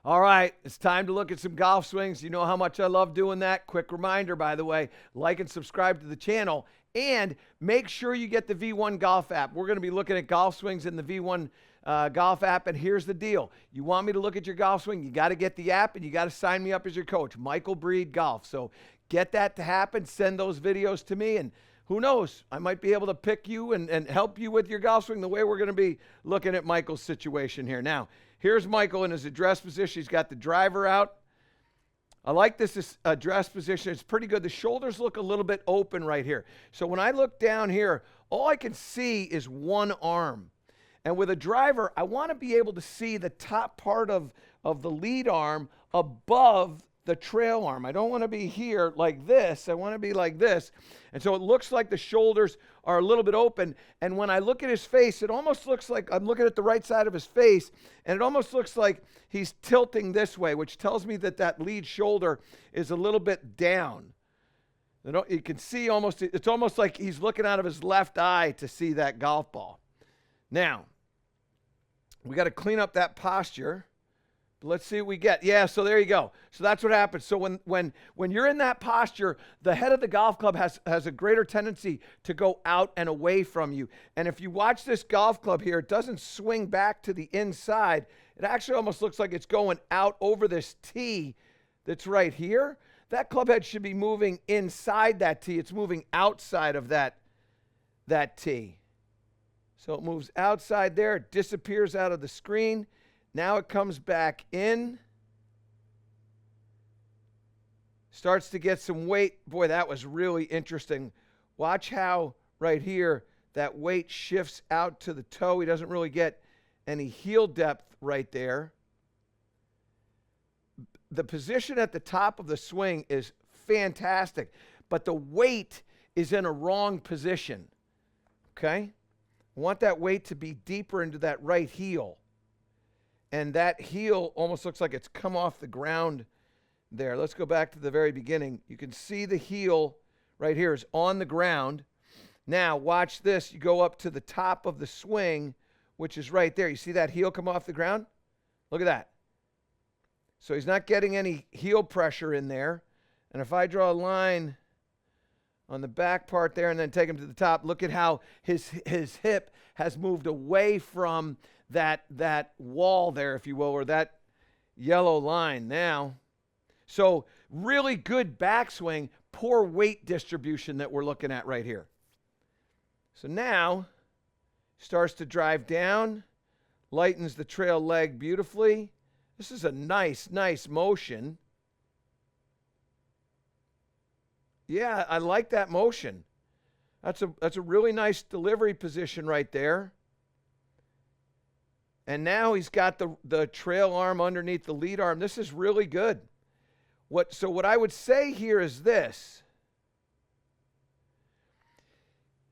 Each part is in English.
All right, it's time to look at some golf swings. You know how much I love doing that. Quick reminder, by the way, like and subscribe to the channel. And make sure you get the V1 Golf app. We're going to be looking at golf swings in the V1 Golf app. And here's the deal. You want me to look at your golf swing, you got to get the app and you got to sign me up as your coach, Michael Breed Golf. So get that to happen. Send those videos to me. And who knows, I might be able to pick you and help you with your golf swing the way we're going to be looking at Michael's situation here. Now, here's Michael in his address position. He's got the driver out. I like this address position. It's pretty good. The shoulders look a little bit open right here. So when I look down here, all I can see is one arm. And with a driver, I want to be able to see the top part of the lead arm above the trail arm. I don't want to be here like this. I want to be like this. And so it looks like the shoulders are a little bit open. And when I look at his face, it almost looks like I'm looking at the right side of his face, and it almost looks like he's tilting this way, which tells me that that lead shoulder is a little bit down. You can see it's almost like he's looking out of his left eye to see that golf ball. Now, we got to clean up that posture. Let's see what we get. Yeah, so there you go. So that's what happens. So when you're in that posture, the head of the golf club has a greater tendency to go out and away from you. And if you watch this golf club here, it doesn't swing back to the inside. It actually almost looks like it's going out over this tee that's right here. That club head should be moving inside that tee. It's moving outside of that tee. So it moves outside there, it disappears out of the screen. Now it comes back in, starts to get some weight. Boy, that was really interesting. Watch how right here that weight shifts out to the toe. He doesn't really get any heel depth right there. The position at the top of the swing is fantastic, but the weight is in a wrong position, okay? I want that weight to be deeper into that right heel. And that heel almost looks like it's come off the ground there. Let's go back to the very beginning. You can see the heel right here is on the ground. Now, watch this. You go up to the top of the swing, which is right there. You see that heel come off the ground? Look at that. So he's not getting any heel pressure in there. And if I draw a line on the back part there and then take him to the top, look at how his hip has moved away from that wall there, if you will, or that yellow line now. So really good backswing, poor weight distribution that we're looking at right here. So now starts to drive down, lightens the trail leg beautifully. This is a nice motion. Yeah, I like that motion. That's a really nice delivery position right there. And now he's got the trail arm underneath the lead arm. This is really good. So what I would say here is this.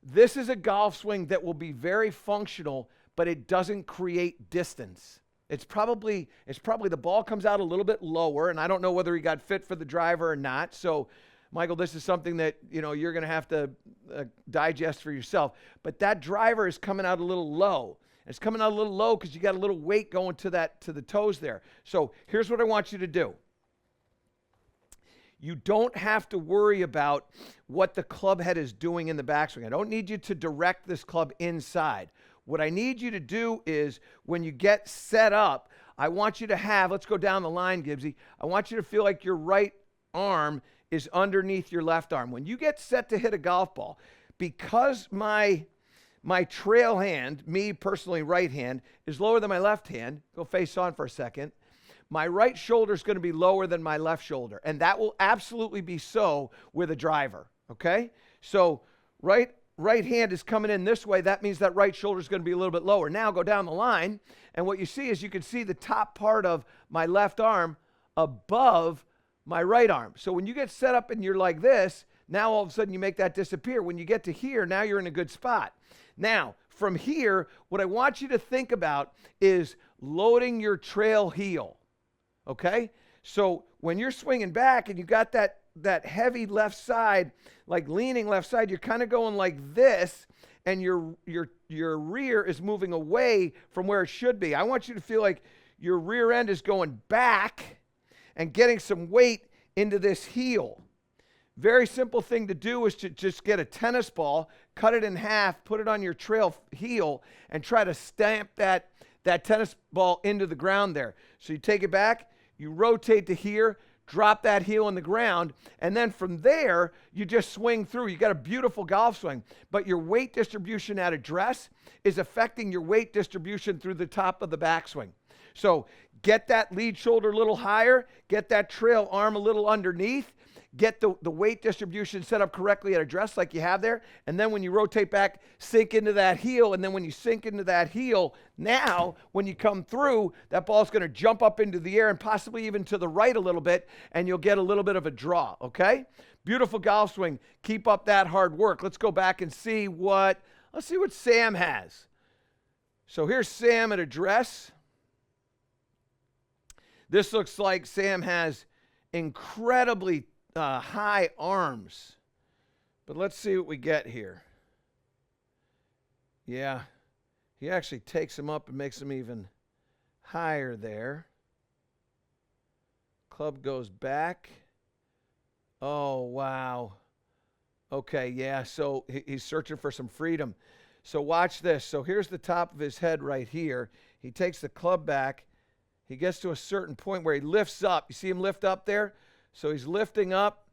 This is a golf swing that will be very functional, but it doesn't create distance. It's probably the ball comes out a little bit lower, and I don't know whether he got fit for the driver or not. So, Michael, this is something that you're going to have to digest for yourself. But that driver is coming out a little low. It's coming out a little low because you got a little weight going to the toes there. So here's what I want you to do. You don't have to worry about what the club head is doing in the backswing. I don't need you to direct this club inside. What I need you to do is when you get set up, I want you to have, let's go down the line, Gibbsy. I want you to feel like your right arm is underneath your left arm. When you get set to hit a golf ball, because my trail hand, me personally right hand, is lower than my left hand. Go face on for a second. My right shoulder is going to be lower than my left shoulder. And that will absolutely be so with a driver, okay? So right hand is coming in this way. That means that right shoulder is going to be a little bit lower. Now go down the line, and what you see is you can see the top part of my left arm above my right arm. So when you get set up and you're like this, now all of a sudden you make that disappear. When you get to here, now you're in a good spot. Now, from here, what I want you to think about is loading your trail heel, okay? So when you're swinging back and you got that heavy left side, like leaning left side, you're kind of going like this, and your rear is moving away from where it should be. I want you to feel like your rear end is going back and getting some weight into this heel. Very simple thing to do is to just get a tennis ball, cut it in half, put it on your trail heel, and try to stamp that tennis ball into the ground there. So you take it back, you rotate to here, drop that heel in the ground, and then from there, you just swing through. You got a beautiful golf swing, but your weight distribution at address is affecting your weight distribution through the top of the backswing. So get that lead shoulder a little higher, get that trail arm a little underneath, get the weight distribution set up correctly at address like you have there, and then when you rotate back, sink into that heel, and then when you sink into that heel, now when you come through, that ball's going to jump up into the air and possibly even to the right a little bit, and you'll get a little bit of a draw, okay? Beautiful golf swing. Keep up that hard work. Let's go back and see what Sam has. So here's Sam at address. This looks like Sam has incredibly high arms. But let's see what we get here. Yeah, he actually takes them up and makes them even higher there. Club goes back. Oh, wow. Okay, yeah, so he's searching for some freedom. So watch this. So here's the top of his head right here. He takes the club back. He gets to a certain point where he lifts up. You see him lift up there? So he's lifting up,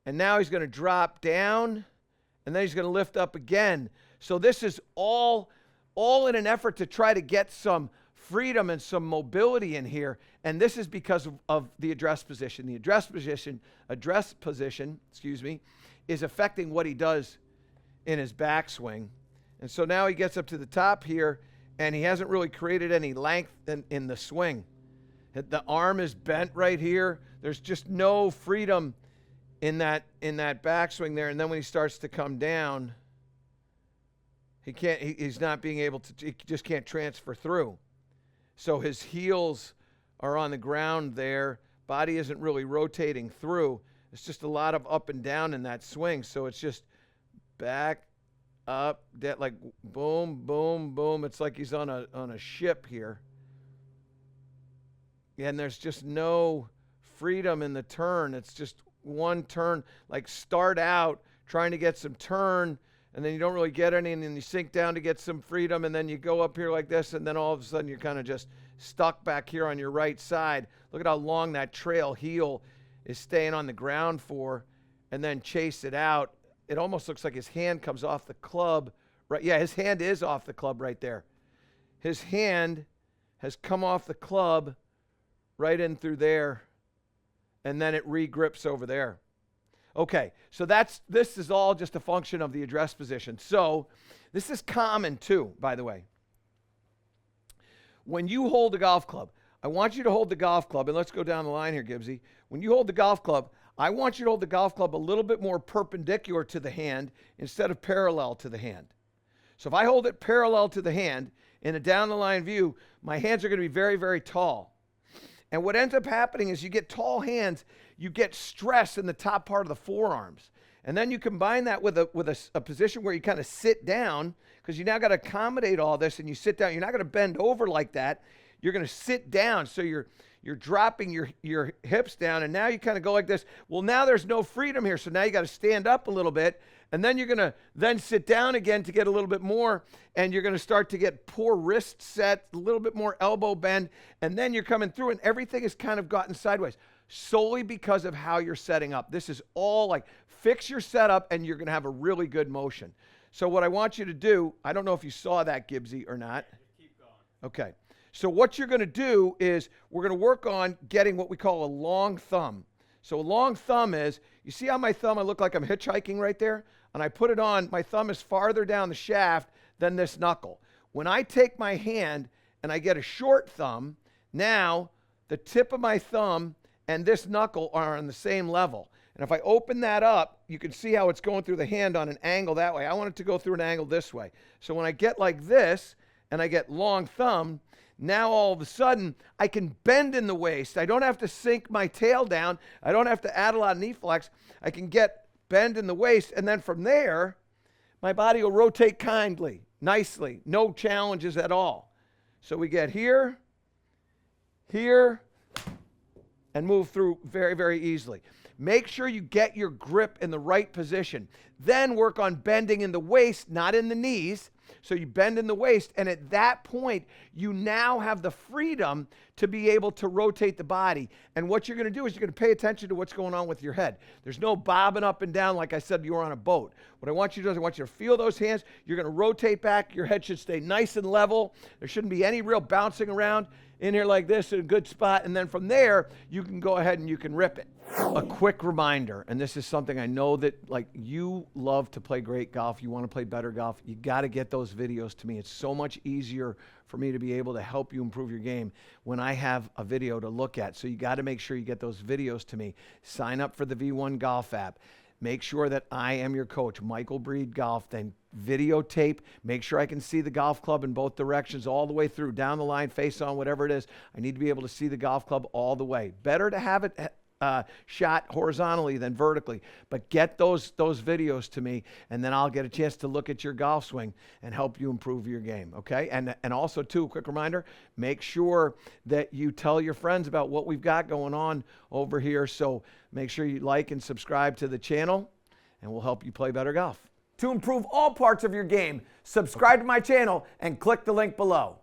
and now he's going to drop down, and then he's going to lift up again. So this is all in an effort to try to get some freedom and some mobility in here, and this is because of the address position. The address position, is affecting what he does in his backswing. And so now he gets up to the top here, and he hasn't really created any length in the swing. The arm is bent right here. There's just no freedom in that backswing there. And then when he starts to come down, he's not being able to, he just can't transfer through. So his heels are on the ground there. Body isn't really rotating through. It's just a lot of up and down in that swing. So it's just back, up, like boom, boom, boom. It's like he's on a ship here. And there's just no freedom in the turn. It's just one turn, like start out trying to get some turn, and then you don't really get any, and then you sink down to get some freedom, and then you go up here like this, and then all of a sudden you're kind of just stuck back here on your right side. Look at how long that trail heel is staying on the ground for, and then chase it out. It almost looks like his hand comes off the club. Right? Yeah, his hand is off the club right there. His hand has come off the club right in through there, and then it regrips over there. Okay, so this is all just a function of the address position. So this is common too, by the way. When you hold a golf club, I want you to hold the golf club, and let's go down the line here, Gibbsy. When you hold the golf club, I want you to hold the golf club a little bit more perpendicular to the hand instead of parallel to the hand. So if I hold it parallel to the hand in a down the line view, my hands are going to be very, very tall. And what ends up happening is you get tall hands, you get stress in the top part of the forearms. And then you combine that with a position where you kind of sit down, because you now got to accommodate all this, and you sit down. You're not going to bend over like that. You're going to sit down. So you're dropping your hips down, and now you kind of go like this. Well, now there's no freedom here, so now you got to stand up a little bit, and then you're going to then sit down again to get a little bit more, and you're going to start to get poor wrist set, a little bit more elbow bend, and then you're coming through, and everything has kind of gotten sideways, solely because of how you're setting up. This is all like fix your setup, and you're going to have a really good motion. So what I want you to do, I don't know if you saw that, Gibbsy, or not. Keep going. Okay. So what you're going to do is we're going to work on getting what we call a long thumb. So a long thumb is, you see how my thumb, I look like I'm hitchhiking right there? And I put it on, my thumb is farther down the shaft than this knuckle. When I take my hand and I get a short thumb, now the tip of my thumb and this knuckle are on the same level. And if I open that up, you can see how it's going through the hand on an angle that way. I want it to go through an angle this way. So when I get like this and I get long thumb, now all of a sudden I can bend in the waist. I don't have to sink my tail down. I don't have to add a lot of knee flex. I can get bend in the waist, and then from there, my body will rotate kindly, nicely, no challenges at all. So we get here, here, and move through very, very easily. Make sure you get your grip in the right position. Then work on bending in the waist, not in the knees. So you bend in the waist, and at that point, you now have the freedom to be able to rotate the body. And what you're going to do is you're going to pay attention to what's going on with your head. There's no bobbing up and down like I said you were on a boat. What I want you to do is I want you to feel those hands. You're going to rotate back. Your head should stay nice and level. There shouldn't be any real bouncing around in here like this in a good spot. And then from there, you can go ahead and you can rip it. A quick reminder, and this is something I know that like you love to play great golf, you want to play better golf, you got to get those videos to me. It's so much easier for me to be able to help you improve your game when I have a video to look at. So you got to make sure you get those videos to me. Sign up for the V1 Golf app. Make sure that I am your coach, Michael Breed Golf, then videotape. Make sure I can see the golf club in both directions all the way through, down the line, face on, whatever it is. I need to be able to see the golf club all the way. Better to have it shot horizontally than vertically, but get those videos to me, and then I'll get a chance to look at your golf swing and help you improve your game, okay? And also, too, quick reminder, make sure that you tell your friends about what we've got going on over here, so make sure you like and subscribe to the channel, and we'll help you play better golf. To improve all parts of your game, subscribe to my channel and click the link below.